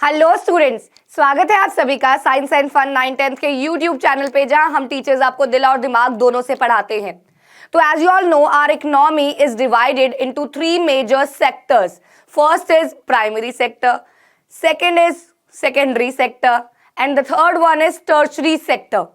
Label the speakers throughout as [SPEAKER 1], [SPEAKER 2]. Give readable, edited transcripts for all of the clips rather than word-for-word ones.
[SPEAKER 1] Hello students, स्वागत है आप सभी का साइंस एंड फन 9th-10th के यूट्यूब चैनल पे, जहां हम टीचर्स आपको दिल और दिमाग दोनों से पढ़ाते हैं। तो as you all know, our economy is divided into 3 major sectors. First is primary sector, second is secondary sector and the third one is tertiary sector.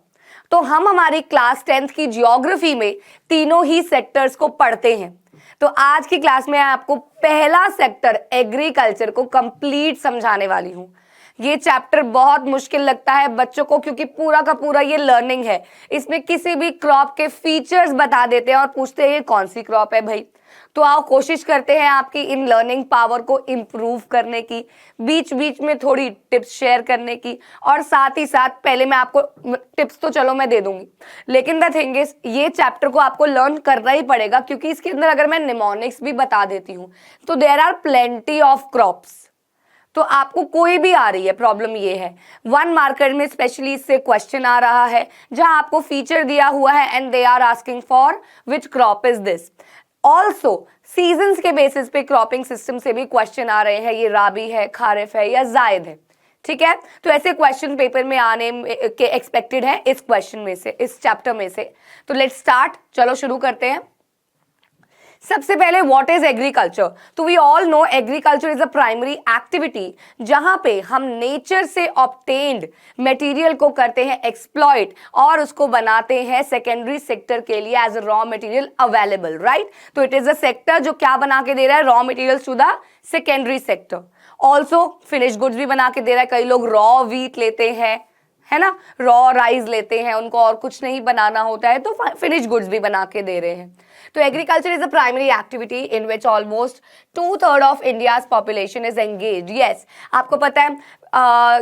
[SPEAKER 1] तो हम हमारी क्लास 10th की जियोग्राफी में तीनों ही सेक्टर्स को पढ़ते हैं। तो आज की क्लास में आपको पहला सेक्टर एग्रीकल्चर को कंप्लीट समझाने वाली हूँ। ये चैप्टर बहुत मुश्किल लगता है बच्चों को, क्योंकि पूरा का पूरा ये लर्निंग है। इसमें किसी भी क्रॉप के फीचर्स बता देते हैं और पूछते हैं ये कौन सी क्रॉप है भाई। तो आओ कोशिश करते हैं आपकी इन लर्निंग पावर को इम्प्रूव करने की, बीच बीच में थोड़ी टिप्स शेयर करने की, और साथ ही साथ पहले मैं आपको टिप्स तो चलो मैं दे दूंगी, लेकिन द थिंग इज ये चैप्टर को आपको लर्न करना ही पड़ेगा, क्योंकि इसके अंदर अगर मैं निमोनिक्स भी बता देती हूँ तो there are plenty of crops. तो आपको कोई भी आ रही है, प्रॉब्लम ये है 1 मार्कर में स्पेशली इससे क्वेश्चन आ रहा है, जहां आपको फीचर दिया हुआ है and they are asking for which crop is this. Also seasons के बेसिस पे क्रॉपिंग सिस्टम से भी क्वेश्चन आ रहे हैं, ये राबी है, खारिफ है या जायद है। ठीक है, तो ऐसे क्वेश्चन पेपर में आने के एक्सपेक्टेड है इस क्वेश्चन में से, इस चैप्टर में से। तो लेट्स स्टार्ट, चलो शुरू करते हैं। सबसे पहले व्हाट इज एग्रीकल्चर। तो we all know agriculture is a primary activity, जहां पे हम नेचर से ऑब्टेन्ड मटेरियल को करते हैं एक्सप्लॉइट और उसको बनाते हैं सेकेंडरी सेक्टर के लिए as a raw material available, right. तो इट इज अ सेक्टर जो क्या बना के दे रहा है, raw materials to the secondary sector. Also finish goods भी बना के दे रहा है। कई लोग रॉ व्हीट लेते हैं, है ना, रॉ राइस लेते हैं, उनको और कुछ नहीं बनाना होता है, तो फिनिश गुड्स भी बना के दे रहे हैं। तो agriculture is a primary activity in which almost 2/3 of India's population is engaged. Yes, आपको पता है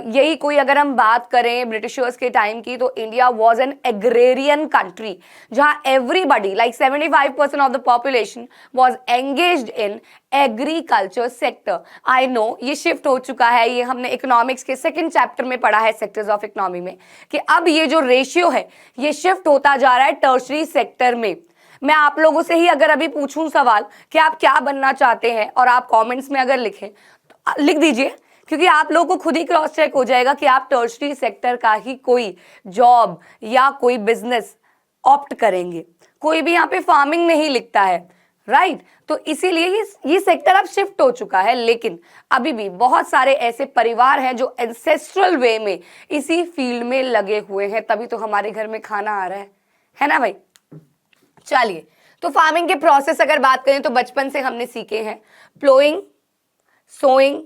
[SPEAKER 1] यही कोई अगर हम बात करें ब्रिटिशर्स के टाइम की, तो India was an agrarian country, जहां everybody like 75% of the population was engaged in agriculture sector. I know ये शिफ्ट हो चुका है, ये हमने इकोनॉमिक्स के सेकंड चैप्टर में पढ़ा है सेक्टर्स ऑफ इकोनॉमी में, कि अब ये जो रेशियो है ये शिफ्ट होता जा रहा है टर्शरी सेक्टर में। मैं आप लोगों से ही अगर अभी पूछूं सवाल कि आप क्या बनना चाहते हैं, और आप कमेंट्स में अगर लिखें तो लिख दीजिए, क्योंकि आप लोगों को खुद ही क्रॉस चेक हो जाएगा कि आप टर्शरी सेक्टर का ही कोई जॉब या कोई बिजनेस ऑप्ट करेंगे। कोई भी यहाँ पे फार्मिंग नहीं लिखता है, राइट। तो इसीलिए ये सेक्टर अब शिफ्ट हो चुका है, लेकिन अभी भी बहुत सारे ऐसे परिवार हैं जो एंसेस्ट्रल वे में इसी फील्ड में लगे हुए हैं, तभी तो हमारे घर में खाना आ रहा है ना भाई। चलिए, तो फार्मिंग के प्रोसेस अगर बात करें तो बचपन से हमने सीखे हैं प्लोइंग, सोइंग,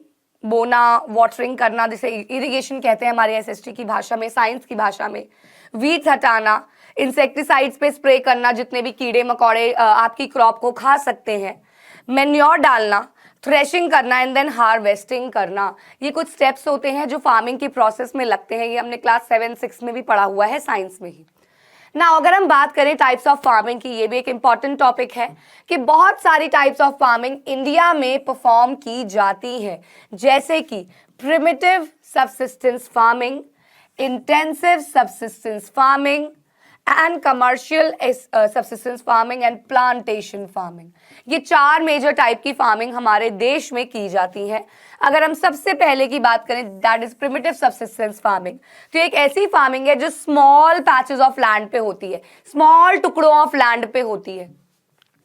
[SPEAKER 1] बोना, वाटरिंग करना, जिसे इरिगेशन कहते हैं हमारे एसएसटी की भाषा में, साइंस की भाषा में, वीड्स हटाना, इंसेक्टिसाइड्स पे स्प्रे करना, जितने भी कीड़े मकोड़े आपकी क्रॉप को खा सकते हैं, मैन्योर डालना, थ्रेशिंग करना एंड देन हार्वेस्टिंग करना। ये कुछ स्टेप्स होते हैं जो फार्मिंग के प्रोसेस में लगते हैं। ये हमने क्लास 7-6 में भी पढ़ा हुआ है साइंस में ही ना। अगर हम बात करें टाइप्स ऑफ फार्मिंग की, ये भी एक इंपॉर्टेंट टॉपिक है कि बहुत सारी टाइप्स ऑफ फार्मिंग इंडिया में परफॉर्म की जाती है, जैसे कि primitive subsistence farming, intensive subsistence farming and commercial subsistence farming and plantation farming. ये 4 मेजर टाइप की फार्मिंग हमारे देश में की जाती है। अगर हम सबसे पहले की बात करें, that is primitive subsistence farming, तो एक ऐसी फार्मिंग है जो स्मॉल पैचेस ऑफ लैंड पे होती है, स्मॉल टुकड़ों ऑफ लैंड पे होती है,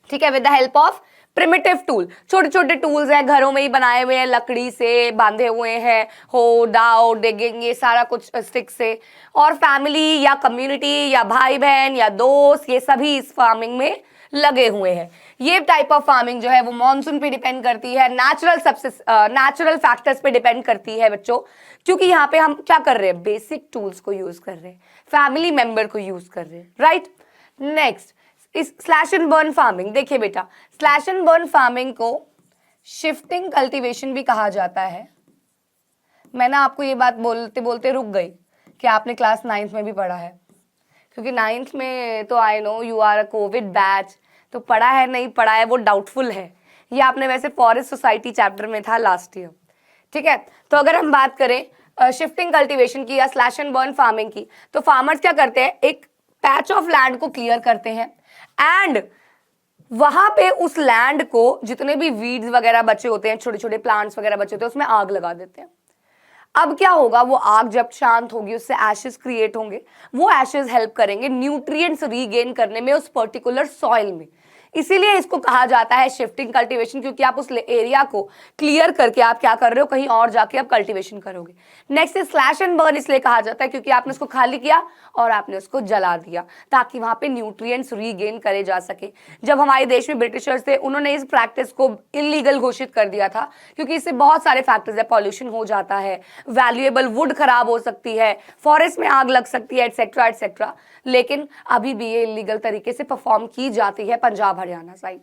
[SPEAKER 1] ठीक है, with the help of primitive tool. छोटे छोटे टूल्स हैं, घरों में ही बनाए हुए हैं, लकड़ी से बांधे हुए हैं, हो दाव डिगिंग, ये सारा कुछ स्टिक से, और फैमिली या कम्युनिटी या भाई बहन या दोस्त, ये सभी इस फार्मिंग में लगे हुए हैं। ये टाइप ऑफ फार्मिंग जो है वो मॉनसून पे डिपेंड करती है, नेचुरल फैक्टर्स पे डिपेंड करती है बच्चों, क्योंकि यहाँ पे हम क्या कर रहे हैं, बेसिक टूल्स को यूज कर रहे हैं, फैमिली मेंबर को यूज कर रहे हैं, राइट। नेक्स्ट इस स्लैश एंड बर्न फार्मिंग। देखिए बेटा, स्लैश एंड बर्न फार्मिंग को शिफ्टिंग कल्टीवेशन भी कहा जाता है। मैं ना आपको ये बात बोलते बोलते रुक गई कि आपने क्लास 9th में भी पढ़ा है, क्योंकि 9th में तो I know you are a covid batch, तो पढ़ा है नहीं पढ़ा है वो डाउटफुल है। ये आपने वैसे फॉरेस्ट सोसाइटी चैप्टर में था लास्ट ईयर, ठीक है। तो अगर हम बात करें शिफ्टिंग कल्टीवेशन की या स्लैश एंड बर्न फार्मिंग की, तो फार्मर्स क्या करते हैं, एक पैच ऑफ लैंड को क्लियर करते हैं एंड वहां पे उस लैंड को जितने भी वीड्स वगैरह बचे होते हैं, छोटे छोटे प्लांट्स वगैरह बचे होते हैं, उसमें आग लगा देते हैं। अब क्या होगा, वो आग जब शांत होगी उससे एशेस क्रिएट होंगे, वो एशेस हेल्प करेंगे न्यूट्रिएंट्स रीगेन करने में उस पर्टिकुलर सॉइल में। इसीलिए इसको कहा जाता है शिफ्टिंग कल्टीवेशन, क्योंकि आप उस एरिया को क्लियर करके आप क्या कर रहे हो, कहीं और जाके आप कल्टीवेशन करोगे। नेक्स्ट स्लैश एंड बर्न इसलिए कहा जाता है क्योंकि आपने उसको खाली किया और आपने उसको जला दिया ताकि वहां पे न्यूट्रिएंट्स रीगेन करे जा सके। जब हमारे देश में ब्रिटिशर्स थे, उन्होंने इस प्रैक्टिस को इलीगल घोषित कर दिया था क्योंकि इससे बहुत सारे फैक्टर्स है, पॉल्यूशन हो जाता है, वैल्यूएबल वुड खराब हो सकती है, फॉरेस्ट में आग लग सकती है, एटसेट्रा एटसेट्रा। लेकिन अभी भी ये इलीगल तरीके से परफॉर्म की जाती है Punjab Haryana side.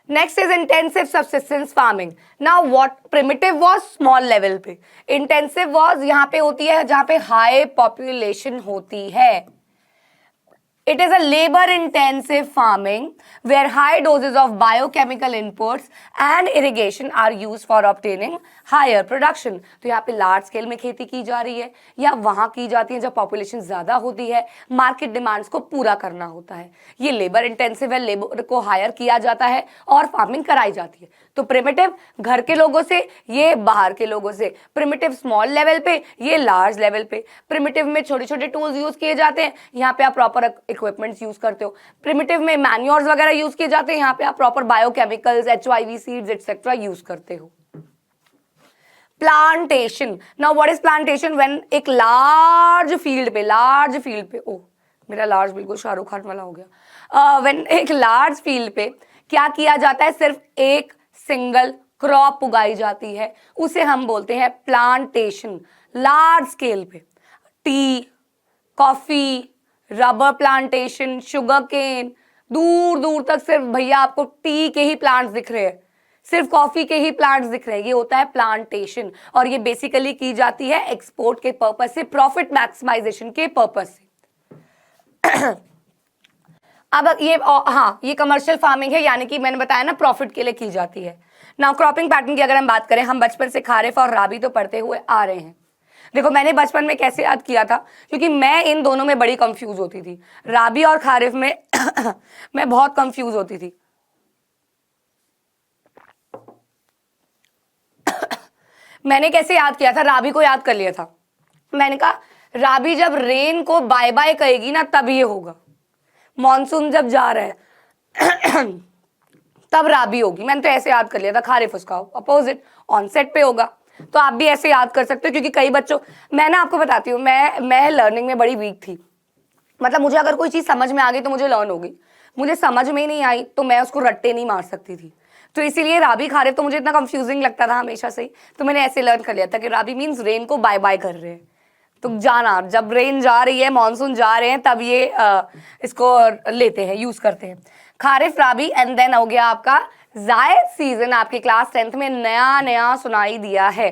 [SPEAKER 1] Next is intensive subsistence farming. Now what primitive was small level पे, इंटेंसिव वाज यहां पे होती है जहां पे हाई पॉपुलेशन होती है। It is a labor-intensive farming where high doses of biochemical inputs and irrigation are used for obtaining higher production. तो यहाँ पे लार्ज स्केल में खेती की जा रही है या वहाँ की जाती है जब पॉपुलेशन ज़्यादा होती है, मार्केट डिमांड्स को पूरा करना होता है। ये लेबर इंटेंसिव है, लेबर को हायर किया जाता है और फार्मिंग कराई जाती है। तो प्रिमिटिव घर के लोगों से, ये बाहर के लोगों से। प्रिमिटिव स्मॉल लेवल पे, ये लार्ज लेवल पे। प्रिमिटिव में छोटे छोटे टूल्स यूज किए जाते हैं, यहाँ पे आप प्रॉपर इक्विपमेंट्स यूज करते हो। प्रिमिटिव में मैन्योर्स वगैरह यूज किए जाते हैं, यहाँ पे आप proper biochemicals, HYV seeds etcetera use करते हो। Plantation. Now what is plantation? When एक लार्ज फील्ड पे ओ मेरा लार्ज बिल्कुल शाहरुख खान वाला हो गया। व्हेन एक लार्ज फील्ड पे क्या किया जाता है, सिर्फ एक सिंगल क्रॉप उगाई जाती है, उसे हम बोलते हैं प्लांटेशन। लार्ज स्केल पे tea, coffee, rubber plantation, sugar cane, दूर दूर तक सिर्फ भैया आपको टी के ही प्लांट्स दिख रहे हैं, सिर्फ कॉफी के ही प्लांट्स दिख रहे हैं, ये होता है प्लांटेशन। और ये बेसिकली की जाती है एक्सपोर्ट के पर्पस से, प्रॉफिट मैक्सिमाइजेशन के पर्पस से। अब ये कमर्शियल फार्मिंग है, यानी कि मैंने बताया ना प्रॉफिट के लिए की जाती है। नाउ क्रॉपिंग पैटर्न की अगर हम बात करें, हम बचपन से खारिफ और राबी तो पढ़ते हुए आ रहे हैं। देखो मैंने बचपन में कैसे याद किया था, क्योंकि मैं इन दोनों में बड़ी कंफ्यूज होती थी, राबी और खारिफ में मैं बहुत कंफ्यूज होती थी। मैंने कैसे याद किया था, राबी को याद कर लिया था। मैंने कहा राबी जब रेन को बाय बाय कहेगी ना तब ये होगा, मॉनसून जब जा रहा है तब राबी होगी। मैंने तो ऐसे याद कर लिया था, खारिफ उसका अपोजिट ऑनसेट पे होगा। तो आप भी ऐसे याद कर सकते हो, क्योंकि कई बच्चों, मैं ना आपको बताती हूँ, मैं लर्निंग में बड़ी वीक थी। मतलब मुझे अगर कोई चीज़ समझ में आ गई तो मुझे लर्न होगी, मुझे समझ में ही नहीं आई तो मैं उसको रट्टे नहीं मार सकती थी। तो इसीलिए राबी खारिफ तो मुझे इतना कंफ्यूजिंग लगता था हमेशा से ही, तो मैंने ऐसे लर्न कर लिया था कि राबी मीन्स रेन को बाय बाय कर रहे हैं। तो जाना जब रेन जा रही है, मानसून जा रहे हैं, तब ये इसको लेते हैं, यूज करते हैं। खारिफ, राबी एंड देन हो गया आपका जायद सीजन। आपकी क्लास 10th में नया नया सुनाई दिया है।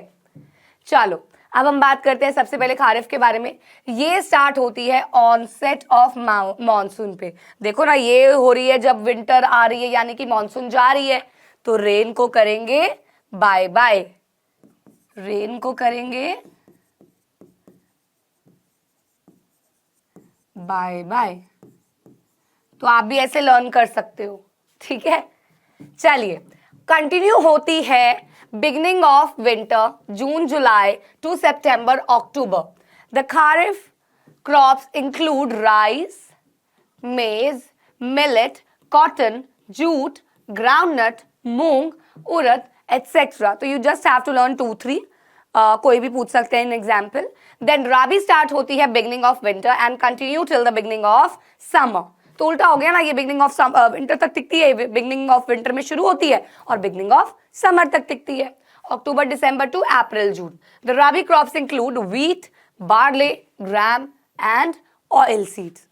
[SPEAKER 1] चलो अब हम बात करते हैं सबसे पहले खारिफ के बारे में। ये स्टार्ट होती है ऑनसेट ऑफ मानसून पे। देखो ना, ये हो रही है जब विंटर आ रही है, यानी कि मानसून जा रही है, तो रेन को करेंगे बाय बाय, रेन को करेंगे बाय बाय। तो आप भी ऐसे लर्न कर सकते हो, ठीक है। चलिए कंटिन्यू होती है beginning of winter, June July to September October. The kharif crops include rice, maize, millet, cotton, jute, groundnut, moong, urad etcetera. तो you just have to learn 2-3, कोई भी पूछ सकते हैं इन एग्जाम्पल। देन राबी स्टार्ट होती है beginning of winter and continue till the beginning of summer. तो उल्टा हो गया ना, ये बिगिनिंग ऑफ विंटर तक टिकती है, बिगिनिंग ऑफ विंटर में शुरू होती है और बिगिनिंग ऑफ समर तक टिकती है, October December to April June. The rabi crops include wheat, barley, gram and oil seeds.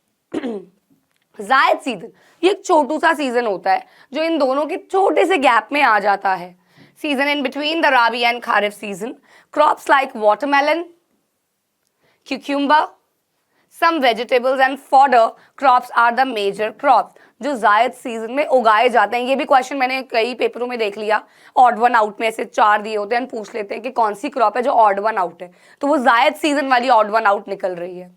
[SPEAKER 1] Zaid season, ये एक छोटू सा सीजन होता है जो इन दोनों के छोटे से गैप में आ जाता है। Season in between the rabi and kharif season, crops like watermelon, cucumber, some vegetables and fodder crops are the major crops जो जायद सीजन में उगाए जाते हैं। ये भी क्वेश्चन मैंने कई पेपरों में देख लिया, ऑड वन आउट में ऐसे 4 दिए होते हैं, पूछ लेते हैं कि कौन सी क्रॉप है जो ऑड वन आउट है, तो वो जायद सीजन वाली ऑड वन आउट निकल रही है।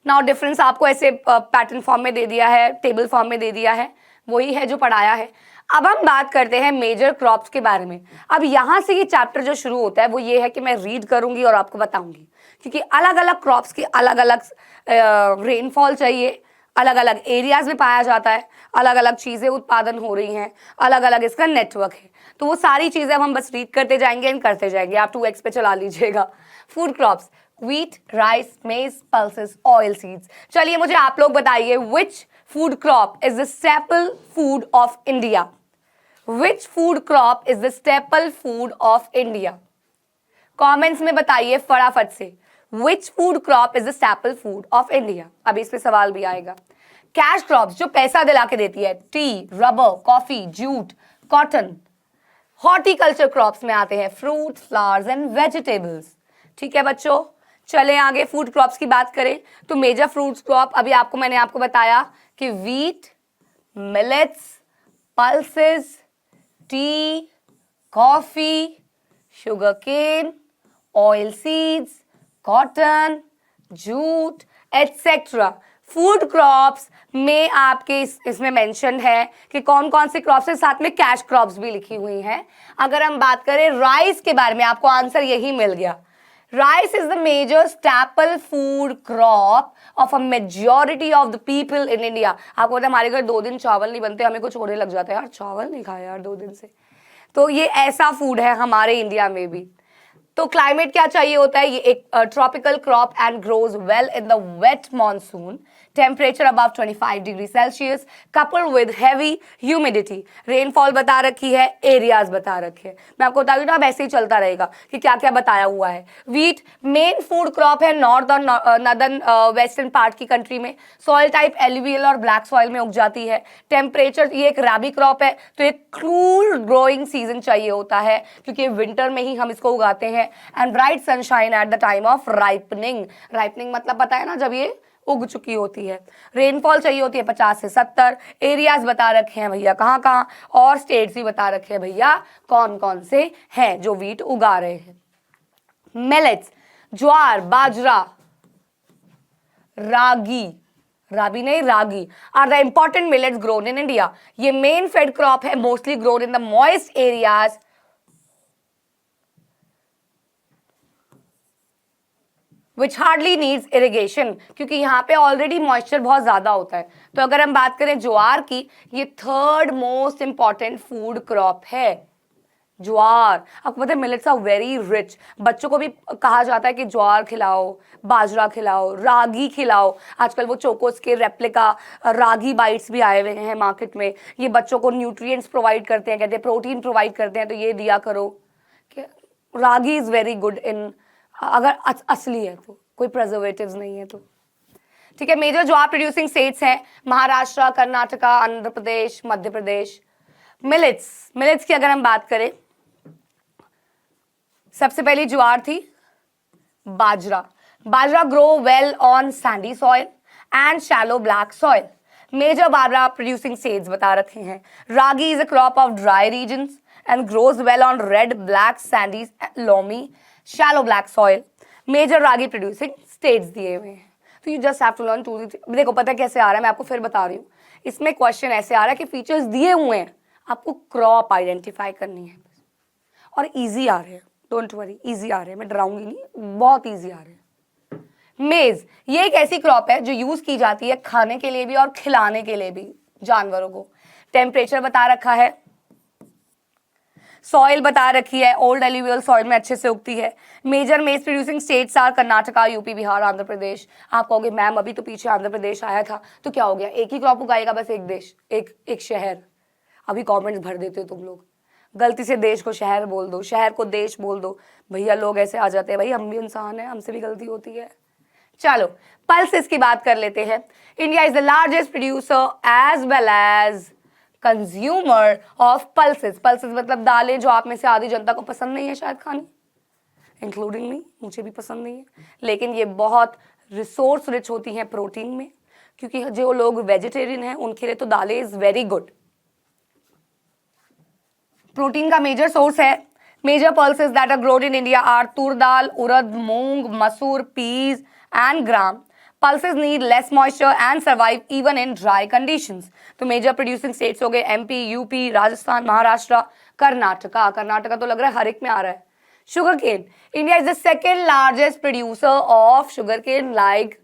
[SPEAKER 1] नाउ डिफरेंस आपको ऐसे पैटर्न फॉर्म में दे दिया है, टेबल फॉर्म में दे दिया है, वही है जो पढ़ाया है। अब हम बात करते हैं मेजर क्रॉप्स के बारे में। अब यहाँ से ये चैप्टर जो शुरू होता है वो ये है कि मैं रीड करूंगी और आपको बताऊंगी, क्योंकि अलग अलग क्रॉप्स की अलग अलग रेनफॉल चाहिए, अलग अलग एरियाज में पाया जाता है, अलग अलग चीज़ें उत्पादन हो रही हैं, अलग अलग इसका नेटवर्क है। तो वो सारी चीज़ें हम बस रीड करते जाएंगे एंड करते जाएंगे। आप 2x पे चला लीजिएगा। फूड क्रॉप्स, व्हीट, राइस, मेज, पल्सेस, ऑयल सीड्स। चलिए मुझे आप लोग बताइए, which food crop is the staple food of India? Which food crop is the staple food of India? Comments में बताइए फटाफट से, which food crop is the staple food of India? अभी इस पे सवाल भी आएगा। कैश क्रॉप्स, जो पैसा दिला के देती है, T, rubber, coffee, jute, cotton. Horticulture crops में आते हैं फ्रूट, फ्लावर्स एंड वेजिटेबल्स। ठीक है बच्चों, चले आगे फूड क्रॉप्स की बात करें तो मेजर फ्रूट क्रॉप अभी मैंने आपको बताया कि wheat, millets, pulses, tea, coffee, sugar cane, oil seeds, cotton, jute etcetera. Food crops में आपके इसमें मेंशन है कि कौन कौन से क्रॉप्स है, साथ में कैश क्रॉप्स भी लिखी हुई हैं। अगर हम बात करें राइस के बारे में, आपको आंसर यही मिल गया। Rice is the major staple food crop of a majority of the people in India. आपको पता है हमारे घर 2 दिन चावल नहीं बनते, हमें कुछ होने लग जाता है, यार चावल नहीं खाया यार 2 दिन से। तो ये ऐसा फूड है हमारे इंडिया में भी। तो क्लाइमेट क्या चाहिए होता है, ये एक tropical crop and grows well in the wet monsoon, temperature above 25 degree Celsius, coupled with heavy humidity. Rainfall बता रखी है, एरियाज बता रखे हैं। मैं आपको बता दूं ना, अब ऐसे ही चलता रहेगा कि क्या क्या बताया हुआ है। व्हीट मेन फूड क्रॉप है नॉर्थ और नॉर्दर्न वेस्टर्न पार्ट की कंट्री में। सॉइल टाइप एलुवियल और ब्लैक सॉइल में उग जाती है। टेम्परेचर, ये एक रबी क्रॉप है, तो एक कूल ग्रोइंग सीजन चाहिए होता है, क्योंकि विंटर में ही हम इसको उगाते हैं। And bright sunshine at the time of ripening. Ripening मतलब पता है ना, जब ये उग चुकी होती है। रेनफॉल चाहिए होती है 50 से 70। एरियाज बता रखे हैं भैया कहाँ कहाँ, और स्टेट्स भी बता रखे हैं भैया कौन कौन से हैं जो व्हीट उगा रहे हैं। मिलेट्स, ज्वार, बाजरा, रागी, राबी नहीं ragi, are the important millets grown in India. ये मेन फेड क्रॉप है, mostly grown in the moist areas which hardly needs irrigation, क्योंकि यहाँ पे ऑलरेडी मॉइस्चर बहुत ज़्यादा होता है। तो अगर हम बात करें ज्वार की, ये 3rd most important food crop है ज्वार। आपको पता है मिलेट्स आर वेरी रिच। बच्चों को भी कहा जाता है कि ज्वार खिलाओ, बाजरा खिलाओ, रागी खिलाओ। आजकल वो चोकोस के रेप्लिका रागी बाइट्स भी आए हुए हैं मार्केट में। ये बच्चों को न्यूट्रिएंट्स प्रोवाइड करते हैं, कहते हैं प्रोटीन प्रोवाइड करते हैं, तो ये दिया करो। रागी इज़ वेरी गुड इन, अगर असली है तो, कोई प्रिजर्वेटिव्स नहीं है तो। ठीक है, मेजर ज्वार प्रोड्यूसिंग स्टेट्स हैं महाराष्ट्र, कर्नाटका, आंध्र प्रदेश, मध्य प्रदेश। मिलेट्स की अगर हम बात करें, सबसे पहली ज्वार थी बाजरा। Bajra grow well on sandy soil and shallow black soil. Major bajra producing states बता रखे हैं। Ragi is a crop of dry regions and grows well on red, black, sandy, loamy, shallow black soil. Major ragi producing states दिए हुए हैं। तो you just have to learn 2 देखो पता है कैसे आ रहा है, मैं आपको फिर बता रही हूँ। इसमें क्वेश्चन ऐसे आ रहा है कि फीचर्स दिए हुए हैं, आपको क्रॉप आइडेंटिफाई करनी है, और इजी आ रहे हैं, डोंट वरी, इजी आ रहे हैं, मैं डराऊंगी नहीं, बहुत इजी आ रहे हैं। मेज, ये एक ऐसी क्रॉप है जो यूज की जाती है खाने के लिए भी और खिलाने के लिए भी जानवरों को। टेम्परेचर बता रखा है, सॉइल बता रखी है, ओल्ड एल्यूवियल सॉइल में अच्छे से उगती है। Major maize producing states are Karnataka, UP, Bihar, Andhra Pradesh. आप कहोगे मैम अभी तो पीछे आंध्र प्रदेश आया था, तो क्या हो गया, एक ही क्रॉप उगाएगा बस एक देश, एक शहर। अभी कमेंट्स भर देते हो तुम लोग, गलती से देश को शहर बोल दो, शहर को देश बोल दो, भैया लोग ऐसे आ जाते हैं। भाई हम भी इंसान हैं, हमसे भी गलती होती है। चलो पल्सेस की बात कर लेते हैं। India is the largest producer as well as consumer of pulses. Pulses मतलब दालें, जो आप में से आधी जनता को पसंद नहीं है शायद खानी, इंक्लूडिंग मी, मुझे भी पसंद नहीं है, लेकिन ये बहुत रिसोर्स रिच होती हैं प्रोटीन में, क्योंकि जो लोग वेजिटेरियन हैं उनके लिए तो दालें इज वेरी गुड। प्रोटीन का मेजर सोर्स है। Major pulses that are grown in India are tur dal, urad, moong, masoor, peas and gram. Pulses need less moisture and survive even in dry conditions. तो मेजर प्रोड्यूसिंग स्टेट्स हो गए एमपी, यूपी, राजस्थान, महाराष्ट्र, कर्नाटका. कर्नाटका तो लग रहा है हर एक में आ रहा है. Sugar cane. India is the second largest producer of sugar cane like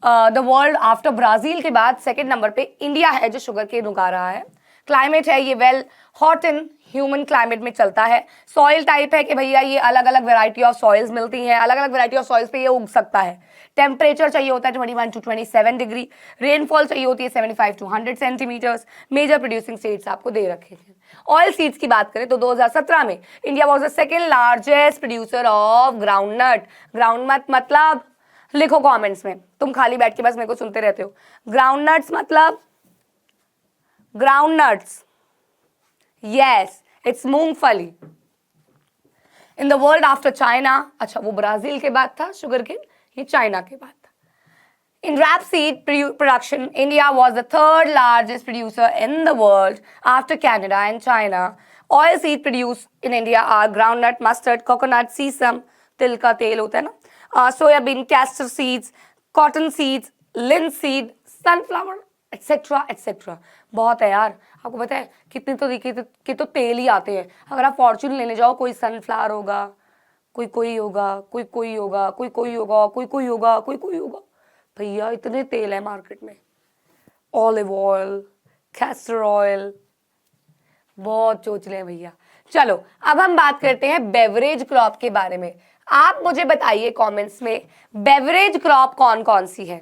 [SPEAKER 1] the world. After Brazil के बाद सेकेंड नंबर पे इंडिया है जो शुगर केन उगा रहा है. क्लाइमेट है ये well hot in human climate में चलता है. सॉइल टाइप है कि भैया ये अलग अलग वेराइटी ऑफ सॉइल्स मिलती हैं, अलग अलग वेराइटी ऑफ सॉइल्स पे ये उग सकता है. टेम्परेचर चाहिए होता है 21 to 27 डिग्री. रेनफॉल चाहिए होती है 75 to 100 centimeters. Major producing states आपको दे रखे हैं. ऑयल सीड्स की बात करें तो 2017 में India was the second largest producer of groundnut. Groundnut मतलब लिखो कमेंट्स में, तुम खाली बैठ के बस मेरे को सुनते रहते हो. ग्राउंडनट्स मतलब ग्राउंडनट्स, यस इट्स मूंगफली. In the world after China. अच्छा वो ब्राजील के बाद था शुगर केन, ये चाइना के बाद था. In rapeseed production, India was the third largest producer in the world after Canada and China. Oil seed produced in India are groundnut, mustard, coconut, sesame, तिल का तेल होता है ना, soybean, castor seeds, cotton seeds, linseed, sunflower, etc. etc. बहुत है यार. आपको पता है कितने तो तेल ही आते हैं. अगर आप फॉर्चून लेने जाओ कोई सनफ्लावर होगा, कोई होगा, कोई होगा, कोई होगा, कोई होगा, कोई होगा. भैया इतने तेल है मार्केट में. ऑलिव ऑयल, कैस्टर ऑयल, बहुत चोचले हैं भैया. चलो अब हम बात करते हैं बेवरेज क्रॉप के बारे में. आप मुझे बताइए कमेंट्स में बेवरेज क्रॉप कौन कौन सी है.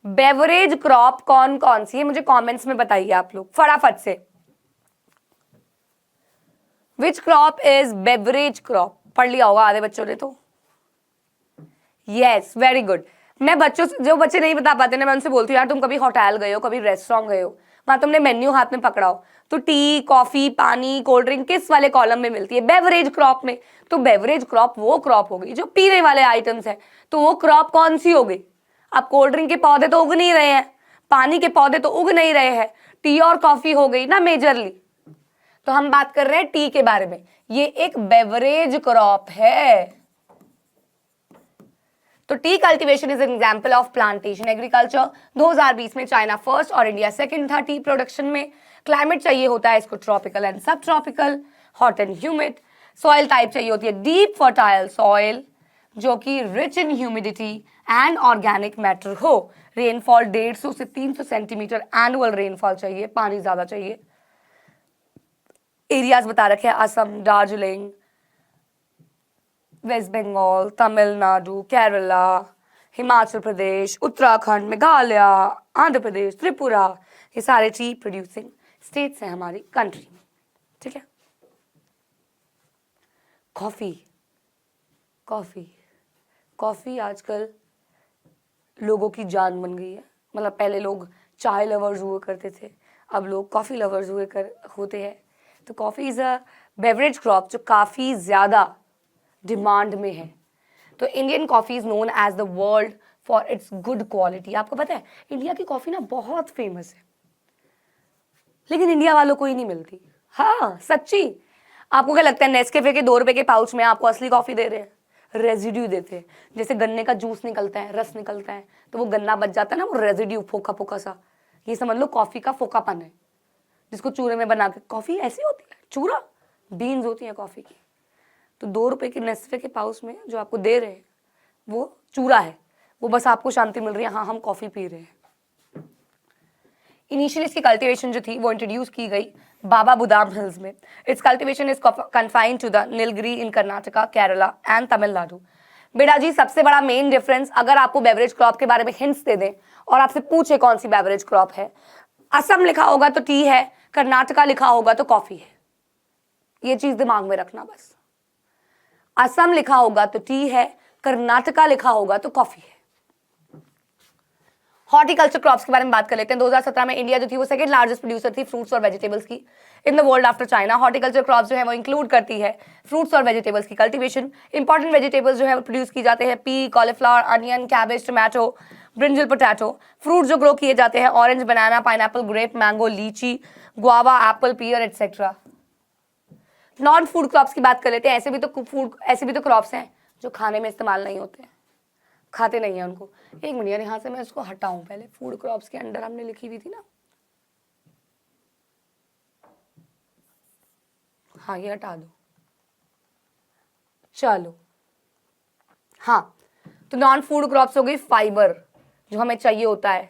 [SPEAKER 1] बेवरेज क्रॉप कौन कौन सी है मुझे कमेंट्स में बताइए आप लोग फटाफट से. विच क्रॉप इज बेवरेज क्रॉप. पढ़ लिया होगा आधे बच्चों ने तो. Yes very good. मैं बच्चों जो बच्चे नहीं बता पाते ना मैं उनसे बोलती हूँ यार तुम कभी होटल गए हो, कभी रेस्टोरेंट गए हो, वहां तुमने मेन्यू हाथ में पकड़ा हो तो टी, कॉफी, पानी, कोल्ड ड्रिंक किस वाले कॉलम में मिलती है. बेवरेज क्रॉप में. तो बेवरेज क्रॉप वो क्रॉप हो गई जो पीने वाले आइटम्स है. तो वो क्रॉप कौन सी हो गई. अब कोल्ड ड्रिंक के पौधे तो उग नहीं रहे हैं, पानी के पौधे तो उग नहीं रहे हैं, टी और कॉफी हो गई ना मेजरली. तो हम बात कर रहे हैं टी के बारे में. ये एक बेवरेज क्रॉप है. तो T cultivation is an example of plantation agriculture. 2020 में चाइना फर्स्ट और इंडिया सेकंड था टी प्रोडक्शन में. क्लाइमेट चाहिए होता है इसको ट्रॉपिकल एंड सब tropical, hot and humid. Soil type चाहिए होती है डीप फर्टाइल सॉइल जो कि rich in humidity and organic matter हो. रेनफॉल 150 से 300 सेंटीमीटर एनुअल रेनफॉल चाहिए, पानी ज्यादा चाहिए. एरियाज बता रखे हैं असम, दार्जिलिंग, वेस्ट बंगाल, तमिलनाडु, केरला, हिमाचल प्रदेश, उत्तराखंड, मेघालय, आंध्र प्रदेश, त्रिपुरा. ये सारे टी प्रोड्यूसिंग स्टेट्स हैं हमारी कंट्री में. ठीक है. कॉफी आजकल लोगों की जान बन गई है. मतलब पहले लोग चाय लवर्स हुआ करते थे, अब लोग कॉफी लवर्स होते हैं. तो coffee is a beverage crop जो काफी ज्यादा डिमांड में है. तो Indian coffee is known as the world for its good quality. आपको पता है इंडिया की कॉफी ना बहुत फेमस है लेकिन इंडिया वालों को ही नहीं मिलती. हाँ सच्ची. आपको क्या लगता है नेस्कैफे के 2 रुपए के पाउच में आपको असली कॉफी दे रहे हैं. रेजिड्यू देते हैं. जैसे गन्ने का जूस निकलता है, रस निकलता है तो वो गन्ना बच जाता है ना, वो रेजिड्यू फोका फोका सा. ये समझ लो कॉफी का फोकापन है जिसको चूरे में बना के. कॉफी ऐसी होती है, चूरा बीन्स होती है कॉफी की. तो 2 रुपए के नेस्कैफे के पाउच में जो आपको दे रहे हैं वो चूरा है. वो बस आपको शांति मिल रही है, हाँ हम कॉफी पी रहे हैं. इनिशियली इसकी कल्टीवेशन जो थी वो इंट्रोड्यूस की गई बाबा बुदाम हिल्स में. Its cultivation is confined to the Nilgiri in Karnataka, Kerala and Tamil Nadu. बेटा जी सबसे बड़ा मेन डिफरेंस अगर आपको बेवरेज क्रॉप के बारे में हिंट्स दे दें और आपसे पूछे कौन सी बेवरेज क्रॉप है, असम लिखा होगा तो टी है, कर्नाटका लिखा होगा तो कॉफी है. ये चीज दिमाग में रखना बस. असम लिखा होगा तो टी है, कर्नाटका लिखा होगा तो कॉफी है. हॉर्टिकल्चर क्रॉप्स के बारे में बात कर लेते हैं. 2017 में इंडिया जो थी वो सेकंड लार्जेस्ट प्रोड्यूसर थी फ्रूट्स और वेजिटेबल्स की in the world after China. Horticulture crops जो है वो इंक्लूड करती है फ्रूट्स और वेजिटेबल्स की कल्टीवेशन. इंपॉर्टेंट वेजिटेबल्स जो है वो प्रोड्यूस की जाते हैं P, cauliflower, onion, cabbage, tomato, brinjal, potato. Fruit जो ग्रो किए जाते हैं ऑरेंज, बनाना, पाइनएप्पल, ग्रेप, मैंगो, लीची, गुआवा, एप्पल, पियर एटसेट्रा. नॉन फूड क्रॉप्स की बात कर लेते हैं. ऐसे भी तो क्रॉप्स हैं जो खाने में इस्तेमाल नहीं होते हैं. खाते नहीं है उनको। एक मिनट यार, यहाँ से मैं इसको हटाऊं पहले, फूड क्रॉप्स के अंडर हमने लिखी हुई थी ना, हाँ ये हटा दो, चलो। हाँ, तो नॉन फूड क्रॉप्स हो गई फाइबर जो हमें चाहिए होता है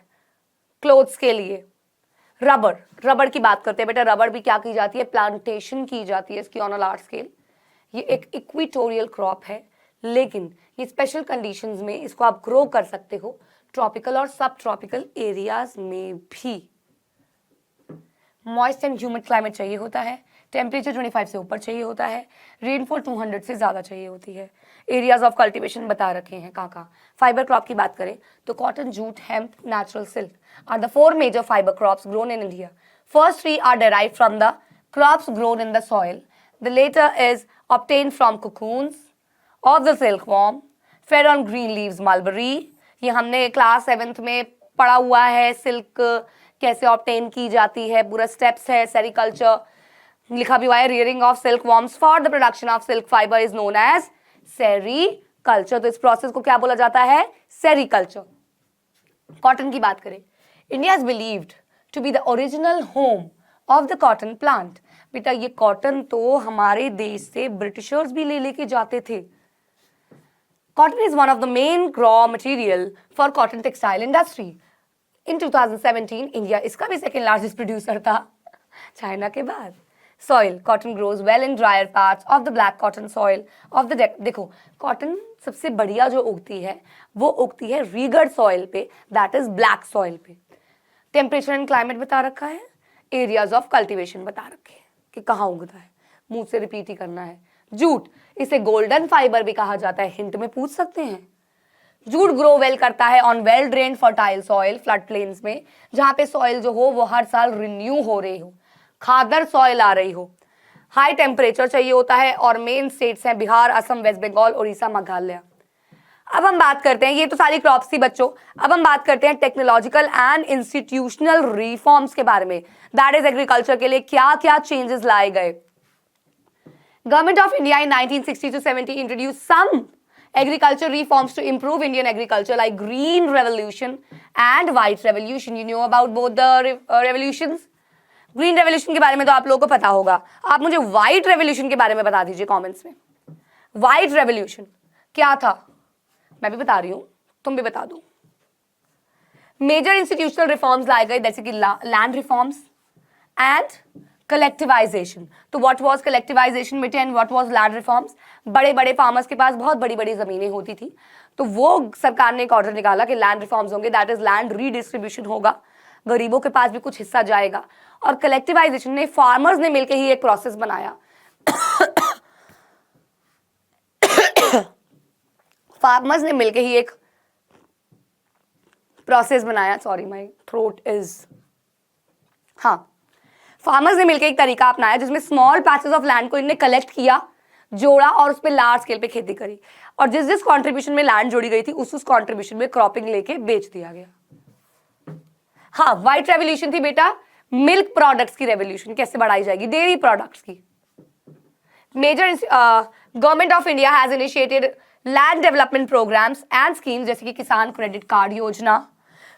[SPEAKER 1] क्लोथ्स के लिए। रबर, रबर की बात करते हैं बेटा। रबर भी क्या की जाती है, प्लांटेशन की जाती है इसकी ऑन अ लार्ज स्केल। ये एक इक्विटोरियल क्रॉप है, लेकिन ये स्पेशल कंडीशंस में इसको आप ग्रो कर सकते हो, ट्रॉपिकल और सब ट्रॉपिकल एरियाज में भी। मॉइस्ट एंड ह्यूमिड क्लाइमेट चाहिए होता है, टेम्परेचर 25 से ऊपर चाहिए होता है, रेनफॉल 200 से ज़्यादा चाहिए होती है। एरियाज ऑफ कल्टीवेशन बता रखे हैं कहाँ। फाइबर क्रॉप की बात करें तो cotton, jute, hemp, natural silk are the 4 major fibre crops grown in India. First 3 are derived from the crops grown in the soil. The later is obtained from cocoons of the silkworm, fed on green leaves mulberry. ये हमने class 7th में पढ़ा हुआ है, silk कैसे obtain की जाती है, पूरा स्टेप्स है। सेरिकल्चर लिखा भी हुआ है, rearing of silk worms for the production of silk fibre is known as sericulture. तो इस प्रोसेस को क्या बोला जाता है, सेरिकल्चर। कॉटन की बात करें, India is believed to be the original home of the cotton plant. बेटा ये कॉटन तो हमारे देश से ब्रिटिशर्स भी ले लेके जाते थे। Cotton is one of the main raw material for cotton textile industry. In 2017 India इसका भी सेकेंड लार्जेस्ट प्रोड्यूसर था चाइना के बाद। Soil, cotton grows well in dryer parts of the black cotton soil of the देखो cotton सबसे बढ़िया जो उगती है वो उगती है रीगड सॉइल पे, दैट इज ब्लैक सॉइल पे। टेम्परेचर एंड क्लाइमेट बता रखा है, एरियाज ऑफ कल्टीवेशन बता रखे हैं कि कहाँ उगता है, मुंह से रिपीट ही करना है। जूट, इसे गोल्डन फाइबर भी कहा जाता है, हिंट में पूछ सकते हैं। जूट ग्रो वेल करता है on well drained fertile soil, flood plains में, जहां पे सॉइल जो हो वो हर साल रिन्यू हो रही हो, खादर सॉइल आ रही हो। हाई टेम्परेचर चाहिए होता है और मेन स्टेट्स हैं बिहार, असम, वेस्ट बंगाल, उड़ीसा, मेघालय। अब हम बात करते हैं, ये तो सारी क्रॉप्स थी बच्चों। अब हम बात करते हैं टेक्नोलॉजिकल एंड इंस्टीट्यूशनल रिफॉर्म्स के बारे में, दैट इज एग्रीकल्चर के लिए क्या क्या चेंजेस लाए गए। Government of India in 1960 to 70 introduced some agriculture reforms to improve Indian agriculture like green revolution and white revolution. You know about both the revolutions. Green revolution के बारे में तो आप लोगों को पता होगा, आप मुझे व्हाइट रेवोल्यूशन के बारे में बता दीजिए कमेंट्स में। व्हाइट रेवोल्यूशन क्या था, मैं भी बता रही हूं, तुम भी बता दो। मेजर इंस्टीट्यूशनल रिफॉर्म्स लाए गए, जैसे कि लैंड रिफॉर्म्स एंड कलेक्टिवाइजेशन। तो व्हाट वाज कलेक्टिवाइजेशन बेटे and what was land reforms? बड़े बड़े फार्मर्स के पास बहुत बड़ी बड़ी जमीनें होती थी, तो वो सरकार ने एक ऑर्डर निकाला कि लैंड रिफॉर्म्स होंगे, दैट इज लैंड रीडिस्ट्रीब्यूशन होगा, गरीबों के पास भी कुछ हिस्सा जाएगा। और कलेक्टिवाइजेशन ने, फार्मर्स ने मिलकर ही एक प्रोसेस बनाया फार्मर्स ने मिलकर ही एक प्रोसेस बनाया, सॉरी माय थ्रोट इज, हाँ, फार्मर्स ने मिलकर एक तरीका अपनाया जिसमें स्मॉल पैचेस ऑफ लैंड को इन्हें कलेक्ट किया, जोड़ा और उस पर लार्ज स्केल पे खेती करी, और जिस जिस कंट्रीब्यूशन में लैंड जोड़ी गई थी उस कंट्रीब्यूशन में क्रॉपिंग लेके बेच दिया गया। हाँ, व्हाइट रेवोल्यूशन थी बेटा मिल्क प्रोडक्ट्स की रेवोल्यूशन, कैसे बढ़ाई जाएगी, डेयरी प्रोडक्ट्स की। Major government of India has initiated land development programmes and schemes, जैसे कि Kisan credit card Yojana,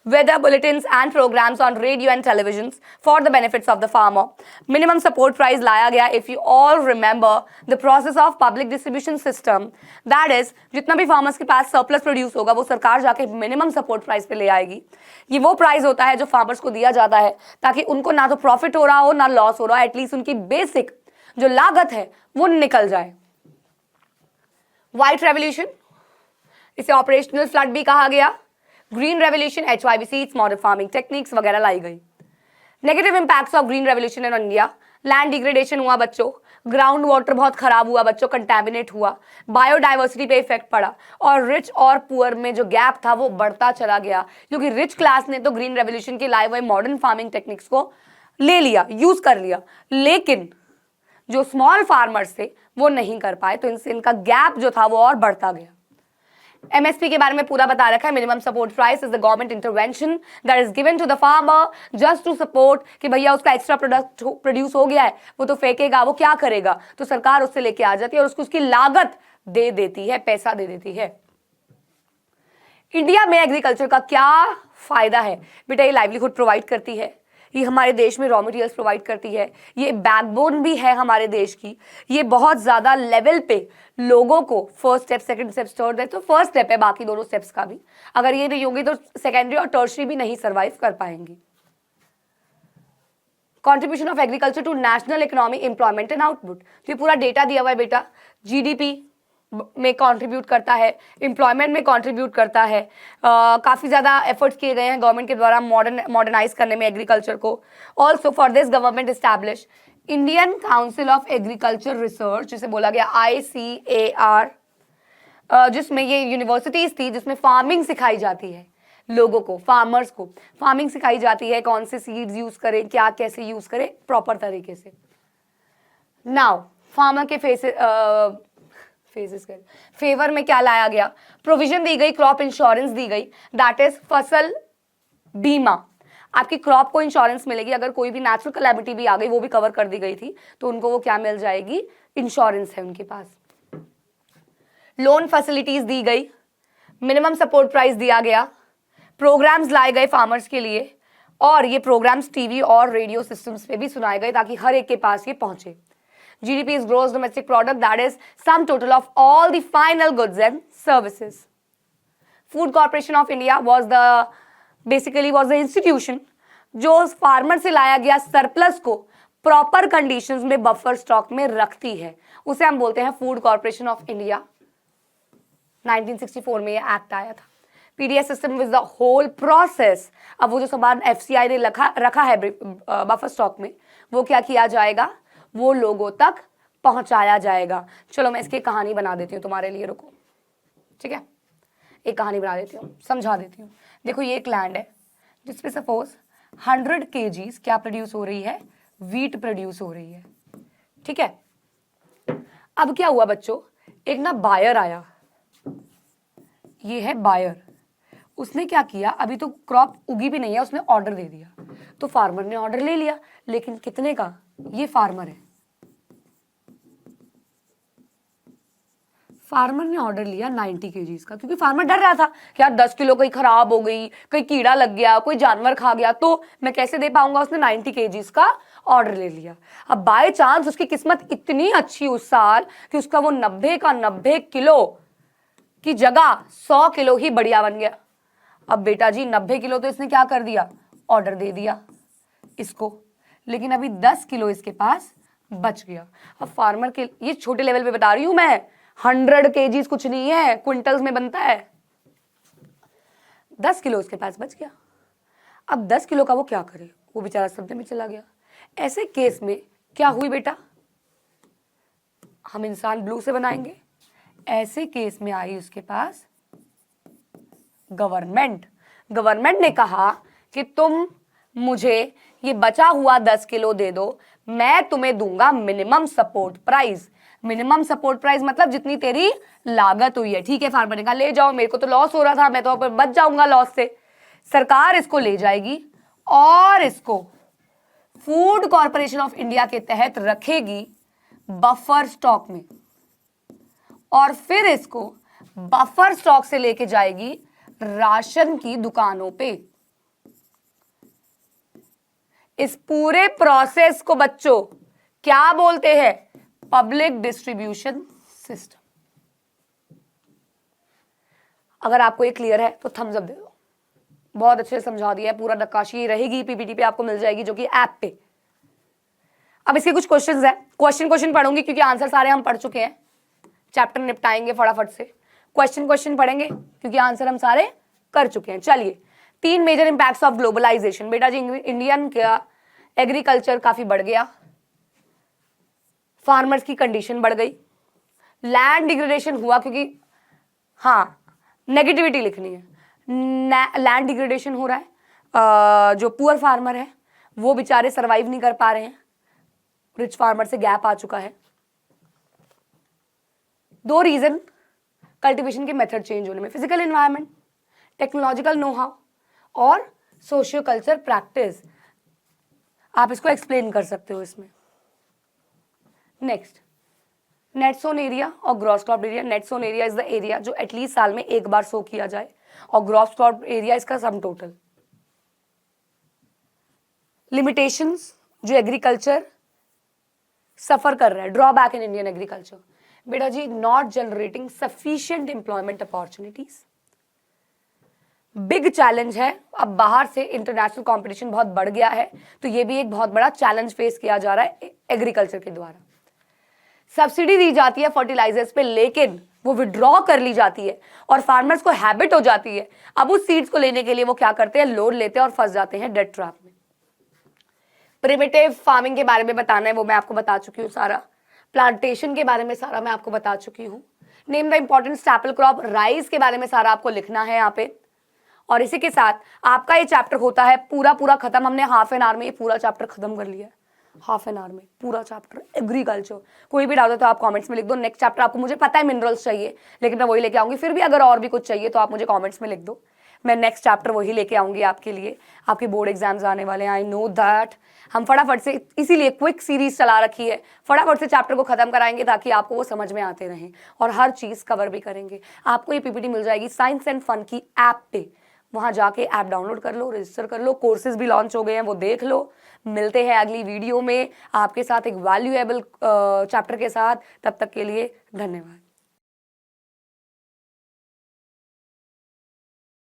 [SPEAKER 1] weather bulletins and programs on radio and televisions for the benefits of the farmer. Minimum support price लाया गया, if you all remember the process of public distribution system, that is जितना भी farmers के पास surplus produce होगा वो सरकार जाके minimum support price पे ले आएगी। ये वो प्राइस होता है जो farmers को दिया जाता है ताकि उनको ना तो प्रॉफिट हो रहा हो ना लॉस हो रहा है, एटलीस्ट उनकी बेसिक जो लागत है वो निकल जाए। व्हाइट रेवोल्यूशन, इसे ऑपरेशनल फ्लड भी कहा गया। Green revolution, HYV seeds, modern farming techniques वगैरह लाई गई। Negative impacts of green revolution in India, land degradation हुआ बच्चों, ग्राउंड वाटर बहुत खराब हुआ बच्चों, कंटेमिनेट हुआ, बायोडाइवर्सिटी पे इफेक्ट पड़ा, और रिच और पुअर में जो गैप था वो बढ़ता चला गया, क्योंकि रिच क्लास ने तो ग्रीन रेवोल्यूशन के लाए हुए मॉडर्न फार्मिंग टेक्निक्स को ले लिया, यूज कर लिया, लेकिन जो स्मॉल फार्मर्स थे वो नहीं कर पाए, तो इनसे इनका गैप जो था वो और बढ़ता गया। MSP के बारे में पूरा बता रखा है, minimum support price is the government intervention that is given to the farmer just to support, कि भैया उसका एक्स्ट्रा प्रोडक्ट प्रोड्यूस हो गया है वो तो फेंकेगा, वो क्या करेगा, तो सरकार उससे लेके आ जाती है और उसको उसकी लागत दे देती है, पैसा दे देती है। इंडिया में एग्रीकल्चर का क्या फायदा है बेटा? ये लाइवलीहुड प्रोवाइड करती है, ये हमारे देश में रॉ मटेरियल्स प्रोवाइड करती है, ये बैकबोन भी है हमारे देश की, ये बहुत ज़्यादा लेवल पे लोगों को first step, second step, third है, तो फर्स्ट स्टेप है बाकी दोनों स्टेप्स का भी। अगर ये नहीं होगी तो सेकेंडरी और टर्शरी भी नहीं सर्वाइव कर पाएंगी। Contribution of agriculture to national economy, employment and output, तो ये पूरा डेटा दिया हुआ है बेटा। जीडीपी में कंट्रीब्यूट करता है, एम्प्लॉयमेंट में कंट्रीब्यूट करता है, काफ़ी ज़्यादा एफर्ट्स किए गए हैं गवर्नमेंट के द्वारा मॉडर्नाइज करने में एग्रीकल्चर को। Also for this government establish Indian council of agriculture research, जिसे बोला गया ICAR, जिसमें ये यूनिवर्सिटीज़ थी जिसमें फार्मिंग सिखाई जाती है लोगों को, फार्मर्स को फार्मिंग सिखाई जाती है, कौन से सीड्स यूज़ करें, क्या कैसे यूज़ करें प्रॉपर तरीके से। नाउ फार्मर के फेवर में क्या लाया गया? प्रोविजन दी गई, क्रॉप इंश्योरेंस दी गई, दैट इज फसल बीमा। आपकी क्रॉप को इंश्योरेंस मिलेगी, अगर कोई भी नेचुरल कैलेमिटी भी आ गई वो भी कवर कर दी गई थी, तो उनको वो क्या मिल जाएगी? इंश्योरेंस है उनके पास। लोन फैसिलिटीज दी गई, मिनिमम सपोर्ट प्राइस दिया गया, प्रोग्राम्स लाए गए फार्मर्स के लिए, और ये प्रोग्राम्स टीवी और रेडियो सिस्टम्स पे भी सुनाए गए ताकि हर एक के पास ये पहुंचे। GDP is gross domestic product, that is sum total of all the final goods and services. Food Corporation of India was the institution जो फार्मर से लाया गया सरप्लस को प्रॉपर कंडीशंस में बफर स्टॉक में रखती है, उसे हम बोलते हैं फूड कॉर्पोरेशन ऑफ इंडिया। 1964 में ये एक्ट आया था। PDS system with the whole process. अब वो जो सामान FCI ने रखा है बफर स्टॉक में, वो क्या किया जाएगा? वो लोगों तक पहुंचाया जाएगा। चलो मैं इसकी कहानी बना देती हूँ तुम्हारे लिए, रुको, ठीक है? एक कहानी बना देती हूँ, समझा देती हूँ। देखो ये एक लैंड है जिसपे सपोज 100 kgs क्या प्रोड्यूस हो रही है? वीट प्रोड्यूस हो रही है, ठीक है? अब क्या हुआ बच्चों, एक ना बायर आया, ये है बायर। उसने क्या किया, अभी तो क्रॉप उगी भी नहीं है, उसने ऑर्डर दे दिया, तो फार्मर ने ऑर्डर ले लिया, लेकिन कितने का? ये फार्मर है, फार्मर ने ऑर्डर लिया 90 kgs का, क्योंकि फार्मर डर रहा था कि यार 10 किलो कहीं खराब हो गई, कहीं कीड़ा लग गया, कोई जानवर खा गया तो मैं कैसे दे पाऊंगा। उसने 90 kgs का ऑर्डर ले लिया। अब बाय चांस उसकी किस्मत इतनी अच्छी उस साल कि उसका वो 90 का 90 किलो की जगह 100 किलो ही बढ़िया बन गया। अब बेटा जी 90 किलो तो इसने क्या कर दिया? ऑर्डर दे दिया इसको, लेकिन अभी 10 किलो इसके पास बच गया। अब फार्मर के, ये छोटे लेवल पे बता रही हूं मैं, 100 kgs कुछ नहीं है, क्विंटल्स में बनता है। 10 किलो उसके पास बच गया। अब 10 किलो का वो क्या करे? वो बेचारा सदमे में चला गया। ऐसे केस में क्या हुई बेटा? हम इंसान ब्लू से बनाएंगे। ऐसे केस में आई उसके पास गवर्नमेंट ने कहा कि तुम मुझे ये बचा हुआ 10 किलो दे दो, मैं तुम्हें दूंगा minimum support price. Minimum support price मतलब जितनी तेरी लागत हुई है, ठीक है? फार्मर ने कहा ले जाओ, मेरे को तो लॉस हो रहा था, मैं तो बच जाऊंगा लॉस से। सरकार इसको ले जाएगी और इसको फूड कॉर्पोरेशन ऑफ इंडिया के तहत रखेगी बफर स्टॉक में, और फिर इसको बफर स्टॉक से लेके जाएगी राशन की दुकानों पे। इस पूरे प्रोसेस को बच्चों क्या बोलते हैं? Public distribution system. अगर आपको ये क्लियर है तो थम्स अप दे दो। बहुत अच्छे से समझा दिया है, पूरा नक्काशी रहेगी पीपीटी पे आपको मिल जाएगी, जो कि ऐप पे। अब इसके कुछ क्वेश्चंस है, क्वेश्चन पढ़ूंगी क्योंकि आंसर सारे हम पढ़ चुके हैं। चैप्टर निपटाएंगे फटाफट से, क्वेश्चन पढ़ेंगे क्योंकि आंसर हम सारे कर चुके हैं। चलिए, 3 मेजर इंपैक्ट्स ऑफ ग्लोबलाइजेशन। बेटा जी इंडियन का एग्रीकल्चर काफी बढ़ गया, फार्मर्स की कंडीशन बढ़ गई, लैंड डिग्रेडेशन हुआ, क्योंकि हाँ नेगेटिविटी लिखनी है, लैंड डिग्रेडेशन हो रहा है, जो पुअर फार्मर है वो बेचारे सरवाइव नहीं कर पा रहे हैं, रिच फार्मर से गैप आ चुका है। 2 रीजन कल्टीवेशन के मेथड चेंज होने में, physical environment, technological know how और सोशियो कल्चर प्रैक्टिस। आप इसको एक्सप्लेन कर सकते हो इसमें। नेक्स्ट, नेट सोन एरिया और gross crop area. Net sown area is the area जो एटलीस्ट साल में एक बार सो किया जाए, और ग्रॉस क्रॉप एरिया इसका सम टोटल। लिमिटेशंस जो एग्रीकल्चर सफर कर रहा है, ड्रॉबैक इन इंडियन एग्रीकल्चर, बेटा जी not generating sufficient employment opportunities, big challenge है। अब बाहर से इंटरनेशनल कंपटीशन बहुत बढ़ गया है, तो ये भी एक बहुत बड़ा चैलेंज फेस किया जा रहा है एग्रीकल्चर के द्वारा। सब्सिडी दी जाती है फर्टिलाइजर्स पे, लेकिन वो विड्रॉ कर ली जाती है और फार्मर्स को हैबिट हो जाती है। अब उस सीड्स को लेने के लिए वो क्या करते हैं, लोन लेते हैं और फंस जाते हैं डेट ट्रैप में। प्रिमिटिव फार्मिंग के बारे में बताना है, वो मैं आपको बता चुकी हूँ सारा। प्लांटेशन के बारे में सारा मैं आपको बता चुकी हूँ। Name the important staple crop, rice के बारे में सारा आपको लिखना है यहाँ पे। और इसी के साथ आपका ये चैप्टर होता है पूरा खत्म। हमने हाफ एन आवर में ये पूरा चैप्टर खत्म कर लिया है, हाफ एन आवर में पूरा चैप्टर एग्रीकल्चर। कोई भी डाउट है तो आप कमेंट्स में लिख दो। नेक्स्ट चैप्टर आपको, मुझे पता है मिनरल्स चाहिए, लेकिन मैं वही लेके आऊंगी। फिर भी अगर और भी कुछ चाहिए तो आप मुझे कमेंट्स में लिख दो, मैं नेक्स्ट चैप्टर वही लेके आऊंगी आपके लिए। आपके बोर्ड एग्जाम्स आने वाले हैं, आई नो दैट। हम फटाफट से, इसीलिए क्विक सीरीज चला रखी है, फटाफट से चैप्टर को खत्म कराएंगे ताकि आपको वो समझ में आते रहें और हर चीज कवर भी करेंगे। आपको ये पीपीटी मिल जाएगी साइंस एंड फन की ऐप पे, वहां जाके ऐप डाउनलोड कर लो, रजिस्टर कर लो। कोर्सेज भी लॉन्च हो गए हैं, वो देख लो। मिलते हैं अगली वीडियो में आपके साथ एक वैल्यूएबल चैप्टर के साथ। तब तक के लिए धन्यवाद।